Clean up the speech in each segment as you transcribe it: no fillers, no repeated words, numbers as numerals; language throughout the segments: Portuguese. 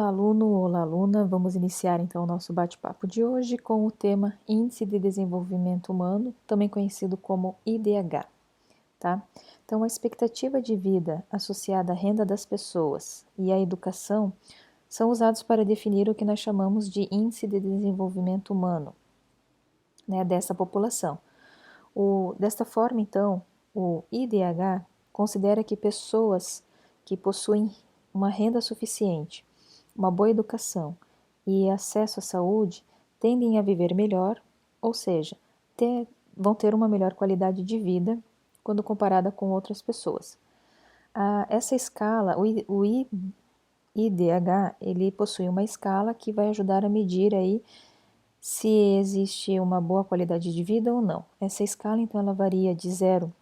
Olá, aluno, olá, aluna. Vamos iniciar então o nosso bate-papo de hoje com o tema Índice de Desenvolvimento Humano, também conhecido como IDH, tá? Então, a expectativa de vida associada à renda das pessoas e à educação são usados para definir o que nós chamamos de Índice de Desenvolvimento Humano, né, dessa população. Desta forma, então, o IDH considera que pessoas que possuem uma renda suficiente, uma boa educação e acesso à saúde tendem a viver melhor, ou seja, vão ter uma melhor qualidade de vida quando comparada com outras pessoas. Essa escala, o IDH, ele possui uma escala que vai ajudar a medir aí se existe uma boa qualidade de vida ou não. Essa escala, então, ela varia de 0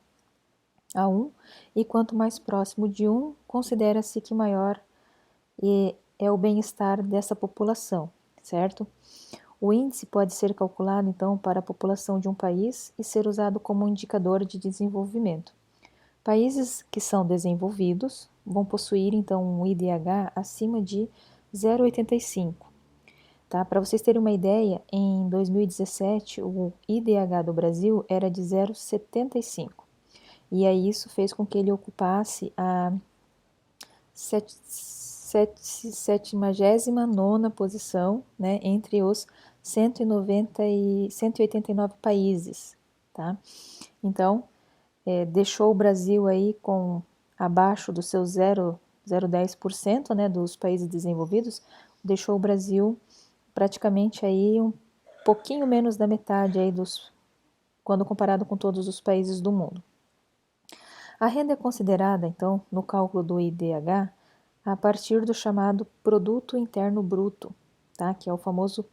a 1, e quanto mais próximo de 1, considera-se que maior é o bem-estar dessa população, certo? O índice pode ser calculado, então, para a população de um país e ser usado como um indicador de desenvolvimento. Países que são desenvolvidos vão possuir, então, um IDH acima de 0,85. Tá? Para vocês terem uma ideia, em 2017 o IDH do Brasil era de 0,75. E aí isso fez com que ele ocupasse a 79ª posição, né, entre os 189 países, tá? Então, deixou o Brasil aí com abaixo do seu 0,10%, né, dos países desenvolvidos, deixou o Brasil praticamente aí um pouquinho menos da metade aí quando comparado com todos os países do mundo. A renda é considerada, então, no cálculo do IDH, a partir do chamado Produto Interno Bruto, tá? Que é o famoso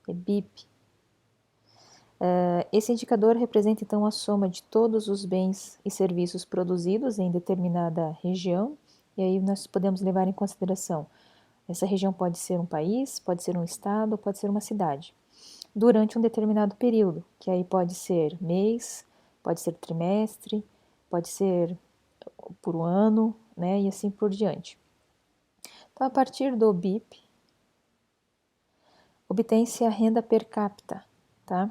BIP. Esse indicador representa, então, a soma de todos os bens e serviços produzidos em determinada região, e aí nós podemos levar em consideração. Essa região pode ser um país, pode ser um estado, pode ser uma cidade, durante um determinado período, que aí pode ser mês, pode ser trimestre, pode ser por um ano, né, e assim por diante. Então, a partir do BIP, obtém-se a renda per capita, tá?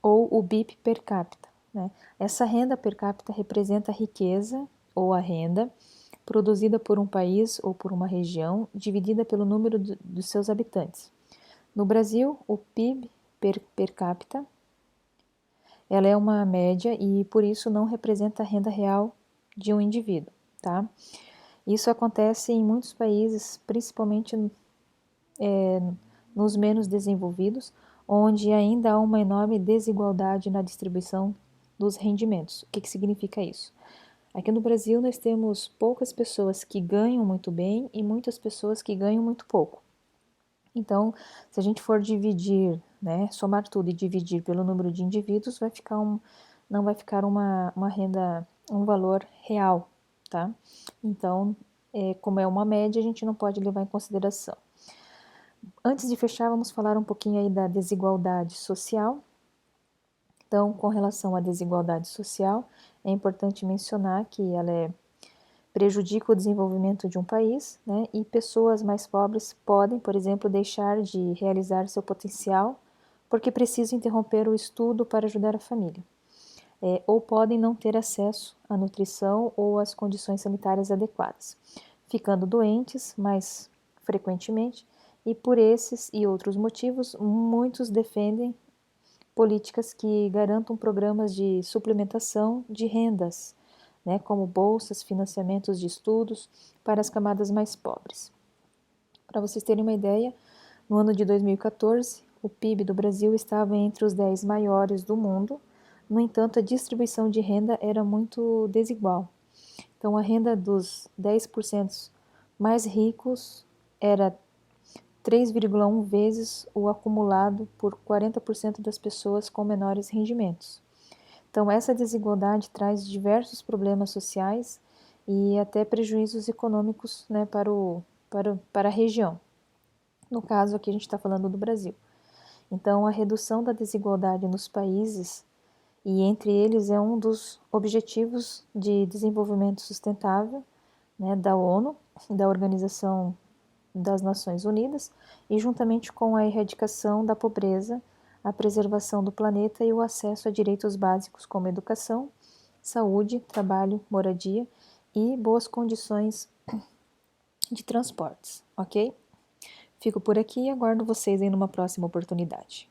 Ou o BIP per capita, né? Essa renda per capita representa a riqueza ou a renda produzida por um país ou por uma região, dividida pelo número dos seus habitantes. No Brasil, o PIB per capita, ela é uma média e por isso não representa a renda real de um indivíduo, tá? Isso acontece em muitos países, principalmente nos menos desenvolvidos, onde ainda há uma enorme desigualdade na distribuição dos rendimentos. O que significa isso? Aqui no Brasil nós temos poucas pessoas que ganham muito bem e muitas pessoas que ganham muito pouco. Então, se a gente for dividir, né, somar tudo e dividir pelo número de indivíduos, não vai ficar uma renda, um valor real, tá? Então, como é uma média, a gente não pode levar em consideração. Antes de fechar, vamos falar um pouquinho aí da desigualdade social. Então, com relação à desigualdade social, é importante mencionar que ela prejudica o desenvolvimento de um país, né? E pessoas mais pobres podem, por exemplo, deixar de realizar seu potencial porque precisam interromper o estudo para ajudar a família. Ou podem não ter acesso à nutrição ou às condições sanitárias adequadas, ficando doentes mais frequentemente, e por esses e outros motivos, muitos defendem políticas que garantam programas de suplementação de rendas, né, como bolsas, financiamentos de estudos para as camadas mais pobres. Para vocês terem uma ideia, no ano de 2014, o PIB do Brasil estava entre os 10 maiores do mundo. No entanto, a distribuição de renda era muito desigual. Então, a renda dos 10% mais ricos era 3,1 vezes o acumulado por 40% das pessoas com menores rendimentos. Então, essa desigualdade traz diversos problemas sociais e até prejuízos econômicos, né, para a região. No caso, aqui a gente está falando do Brasil. Então, a redução da desigualdade nos países, e entre eles é um dos objetivos de desenvolvimento sustentável, né, da ONU, da Organização das Nações Unidas e juntamente com a erradicação da pobreza, a preservação do planeta e o acesso a direitos básicos como educação, saúde, trabalho, moradia e boas condições de transportes, ok? Fico por aqui e aguardo vocês em uma próxima oportunidade.